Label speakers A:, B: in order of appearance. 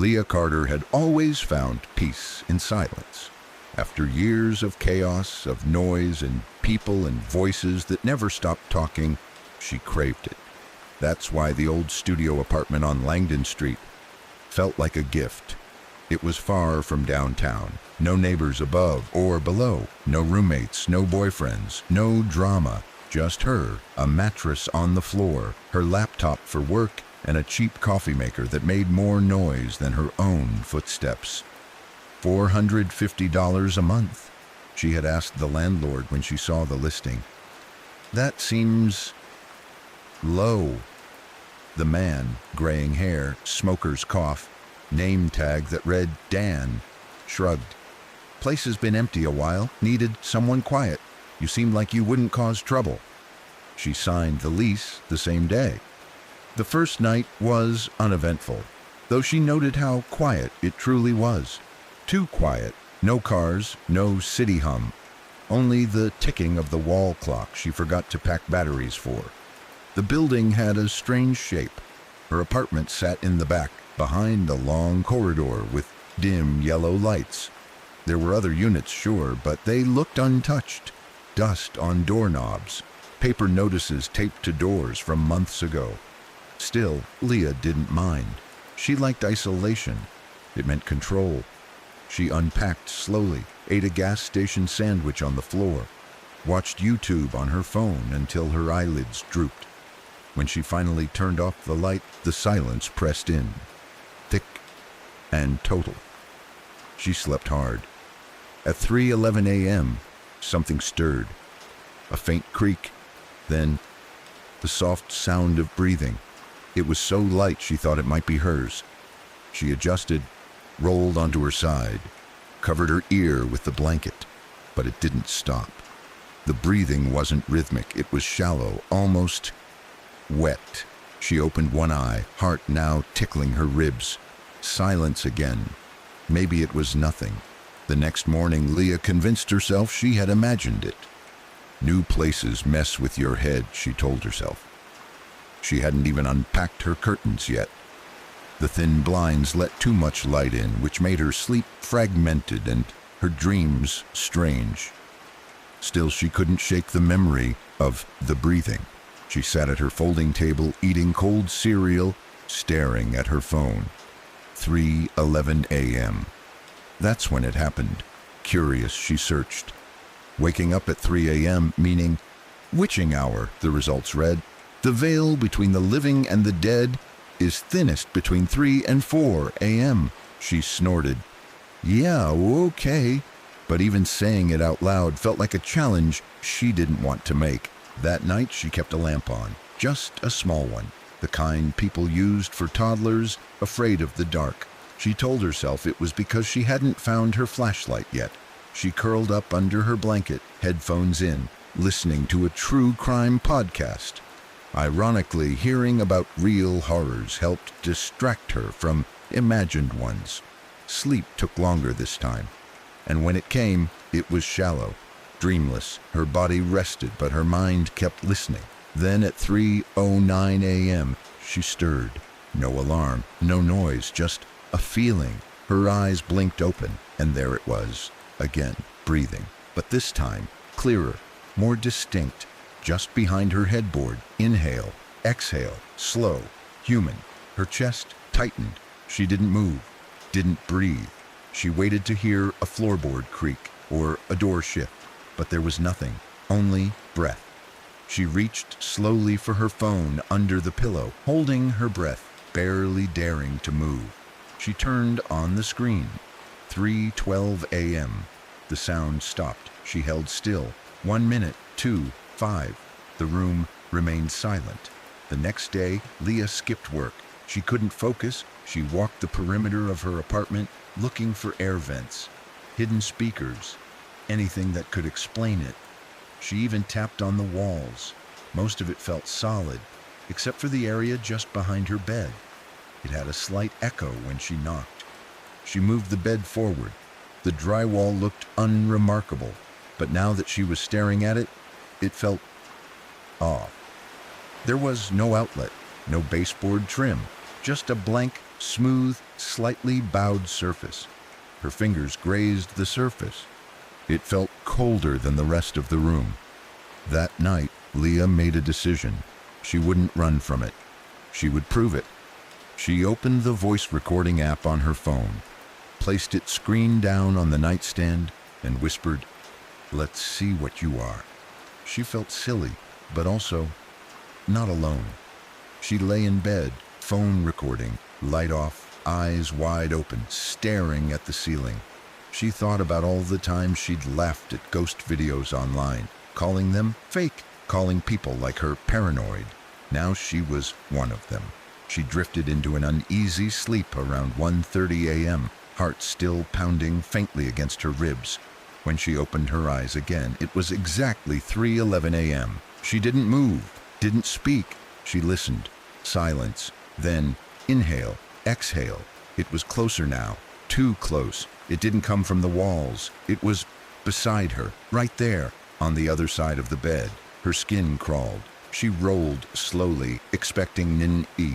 A: Leah Carter had always found peace in silence. After years of chaos, of noise and people and voices that never stopped talking, she craved it. That's why the old studio apartment on Langdon Street felt like a gift. It was far from downtown, no neighbors above or below, no roommates, no boyfriends, no drama, just her, a mattress on the floor, her laptop for work, and a cheap coffee maker that made more noise than her own footsteps. $450 a month, she had asked the landlord when she saw the listing. That seems low. The man, graying hair, smoker's cough, name tag that read Dan, shrugged. Place has been empty a while, needed someone quiet. You seem like you wouldn't cause trouble. She signed the lease the same day. The first night was uneventful, though she noted how quiet it truly was. Too quiet, no cars, no city hum, only the ticking of the wall clock she forgot to pack batteries for. The building had a strange shape. Her apartment sat in the back, behind a long corridor with dim yellow lights. There were other units, sure, but they looked untouched. Dust on doorknobs, paper notices taped to doors from months ago. Still, Leah didn't mind. She liked isolation. It meant control. She unpacked slowly, ate a gas station sandwich on the floor, watched YouTube on her phone until her eyelids drooped. When she finally turned off the light, the silence pressed in, thick and total. She slept hard. At 3:11 a.m., something stirred. A faint creak, then the soft sound of breathing. It was so light she thought it might be hers. She adjusted, rolled onto her side, covered her ear with the blanket, but it didn't stop. The breathing wasn't rhythmic, it was shallow, almost wet. She opened one eye, heart now tickling her ribs. Silence again. Maybe it was nothing. The next morning, Leah convinced herself she had imagined it. New places mess with your head, she told herself. She hadn't even unpacked her curtains yet. The thin blinds let too much light in, which made her sleep fragmented and her dreams strange. Still, she couldn't shake the memory of the breathing. She sat at her folding table, eating cold cereal, staring at her phone. 3:11 a.m. That's when it happened. Curious, she searched. Waking up at 3 a.m., meaning witching hour, the results read. The veil between the living and the dead is thinnest between 3 and 4 a.m., she snorted. Yeah, okay. But even saying it out loud felt like a challenge she didn't want to make. That night she kept a lamp on, just a small one, the kind people used for toddlers afraid of the dark. She told herself it was because she hadn't found her flashlight yet. She curled up under her blanket, headphones in, listening to a true crime podcast. Ironically, hearing about real horrors helped distract her from imagined ones. Sleep took longer this time, and when it came, it was shallow, dreamless. Her body rested, but her mind kept listening. Then at 3:09 a.m., she stirred. No alarm, no noise, just a feeling. Her eyes blinked open, and there it was, again, breathing. But this time, clearer, more distinct. Just behind her headboard, inhale, exhale, slow, human. Her chest tightened. She didn't move, didn't breathe. She waited to hear a floorboard creak or a door shift, but there was nothing, only breath. She reached slowly for her phone under the pillow, holding her breath, barely daring to move. She turned on the screen. 3:12 a.m. The sound stopped. She held still. 1 minute, 2, 5. The room remained silent. The next day, Leah skipped work. She couldn't focus. She walked the perimeter of her apartment, looking for air vents, hidden speakers, anything that could explain it. She even tapped on the walls. Most of it felt solid, except for the area just behind her bed. It had a slight echo when she knocked. She moved the bed forward. The drywall looked unremarkable, but now that she was staring at it, it felt off. There was no outlet, no baseboard trim, just a blank smooth, slightly bowed surface. Her fingers grazed the surface. It felt colder than the rest of the room. That night, Leah made a decision. She wouldn't run from it. She would prove it. She opened the voice recording app on her phone, placed its screen down on the nightstand, and whispered, "Let's see what you are." She felt silly, but also not alone. She lay in bed, phone recording, light off, eyes wide open, staring at the ceiling. She thought about all the times she'd laughed at ghost videos online, calling them fake, calling people like her paranoid. Now she was one of them. She drifted into an uneasy sleep around 1:30 a.m., heart still pounding faintly against her ribs. When she opened her eyes again, it was exactly 3:11 a.m. She didn't move, didn't speak. She listened. Silence. Then inhale, exhale. It was closer now, too close. It didn't come from the walls. It was beside her, right there, on the other side of the bed. Her skin crawled. She rolled slowly, expecting Nin-E,